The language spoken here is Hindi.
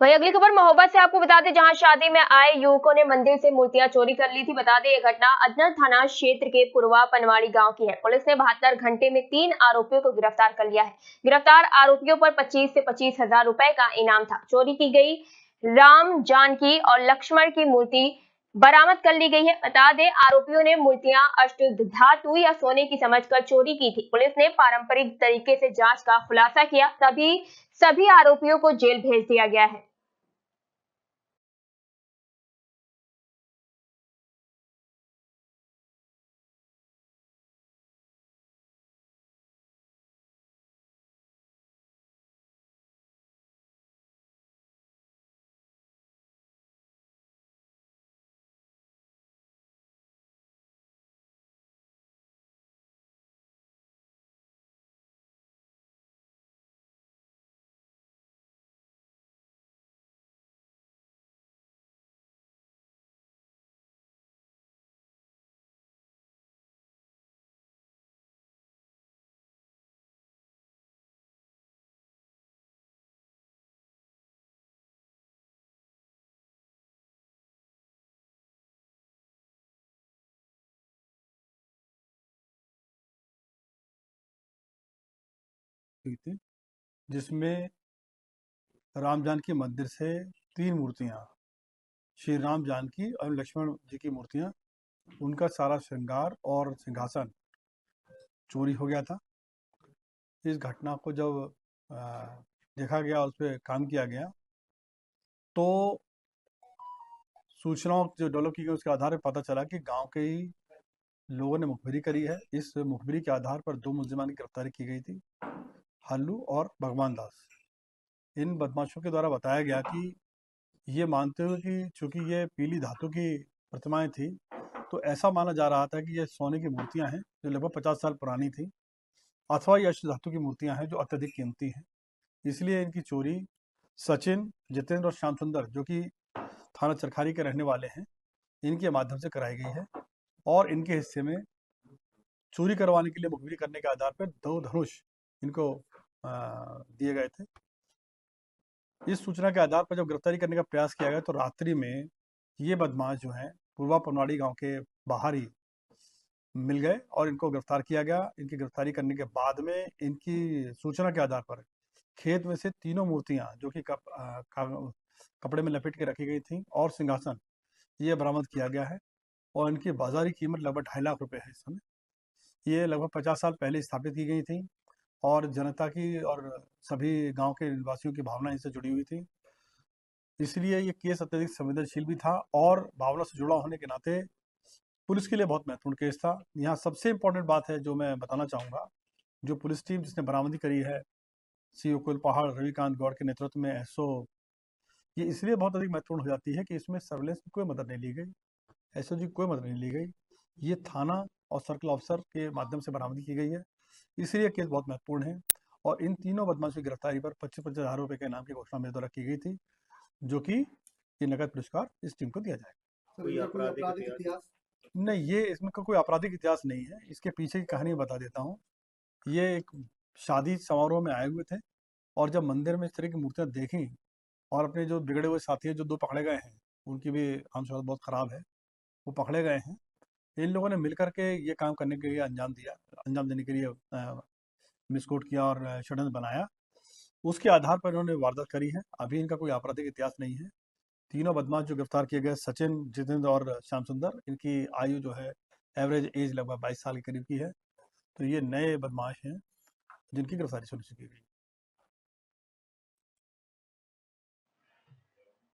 वही अगली खबर महोबा से आपको बता दें, जहां शादी में आए युवकों ने मंदिर से मूर्तियां चोरी कर ली थी। बता दें, यह घटना अजनर थाना क्षेत्र के पुरवा पनवाड़ी गांव की है। पुलिस ने 72 घंटे में 3 आरोपियों को गिरफ्तार कर लिया है। गिरफ्तार आरोपियों पर 25 से 25,000 रुपए का इनाम था। चोरी की गई राम, जानकी और लक्ष्मण की मूर्ति बरामद कर ली गई है। बता दें, आरोपियों ने मूर्तियां अष्ट धातु या सोने की समझकर चोरी की थी। पुलिस ने पारंपरिक तरीके से जांच का खुलासा किया, तभी सभी आरोपियों को जेल भेज दिया गया है। हुई थी, जिसमें राम जानकी मंदिर से 3 मूर्तियां, श्री राम जानकी और लक्ष्मण जी की मूर्तियां, उनका सारा श्रृंगार और सिंहासन चोरी हो गया था। इस घटना को जब देखा गया, उस पर काम किया गया, तो सूचनाओं जो डेवलप की गई उसके आधार पर पता चला कि गांव के ही लोगों ने मुखबिरी करी है। इस मुखबिरी के आधार पर 2 मुलजिमान की गिरफ्तारी की गई थी, हल्लू और भगवान दास। इन बदमाशों के द्वारा बताया गया कि ये मानते हुए कि चूंकि ये पीली धातु की प्रतिमाएं थी, तो ऐसा माना जा रहा था कि ये सोने की मूर्तियां हैं जो लगभग 50 साल पुरानी थी, अथवा ये अष्ट धातु की मूर्तियां हैं जो अत्यधिक कीमती हैं। इसलिए इनकी चोरी सचिन, जितेंद्र और श्याम सुंदर, जो कि थाना चरखारी के रहने वाले हैं, इनके माध्यम से कराई गई है। और इनके हिस्से में चोरी करवाने के लिए मुखबिरी करने के आधार पर 2 धनुष इनको दिए गए थे। इस सूचना के आधार पर जब गिरफ्तारी करने का प्रयास किया गया, तो रात्रि में ये बदमाश जो हैं पूर्वा पनवाड़ी गांव के बाहर ही मिल गए और इनको गिरफ्तार किया गया। इनकी गिरफ्तारी करने के बाद में इनकी सूचना के आधार पर खेत में से तीनों मूर्तियां, जो कि कपड़े में लपेट के रखी गई थी, और सिंहासन, ये बरामद किया गया है। और इनकी बाजारी कीमत लगभग 2.5 लाख रुपए है इस समय। ये लगभग 50 साल पहले स्थापित की गई थी और जनता की और सभी गांव के निवासियों की भावना इनसे जुड़ी हुई थी। इसलिए ये केस अत्यधिक संवेदनशील भी था और भावना से जुड़ा होने के नाते पुलिस के लिए बहुत महत्वपूर्ण केस था। यहाँ सबसे इम्पोर्टेंट बात है जो मैं बताना चाहूँगा, जो पुलिस टीम जिसने बरामदी करी है, सी कुल पहाड़ रविकांत गौड़ के नेतृत्व में एसओ, ये इसलिए बहुत अधिक महत्वपूर्ण हो जाती है कि इसमें सर्विलेंस की कोई मदद नहीं ली गई, एसओ जी की कोई मदद नहीं ली गई। ये थाना और सर्कल ऑफिसर के माध्यम से बरामदी की गई है, इसलिए केस बहुत महत्वपूर्ण है। और इन तीनों बदमाशों की गिरफ्तारी पर 25,000 रुपये के इनाम की घोषणा मेरे द्वारा की गई थी, जो कि ये नगद पुरस्कार इस टीम को दिया जाएगा। कोई आपराधिक इतिहास? नहीं, ये इसमें कोई आपराधिक इतिहास नहीं है। इसके पीछे की कहानी बता देता हूँ। ये एक शादी समारोह में आए हुए थे और जब मंदिर में इस तरह की मूर्तियाँ देखी और अपने जो बिगड़े हुए साथी हैं, जो 2 पकड़े गए हैं, उनकी भी आम बहुत खराब है, वो पकड़े गए हैं। इन लोगों ने मिलकर के ये काम करने के लिए अंजाम देने के लिए मिसकोट किया और षड्यंत्र बनाया। उसके आधार पर इन्होंने वारदात करी है। अभी इनका कोई आपराधिक इतिहास नहीं है। तीनों बदमाश जो गिरफ्तार किए गए, सचिन, जितेंद्र और श्याम सुंदर, इनकी आयु जो है, एवरेज एज लगभग 22 साल के करीब की है। तो ये नए बदमाश हैं जिनकी गिरफ्तारी सुनिश्चित की गई।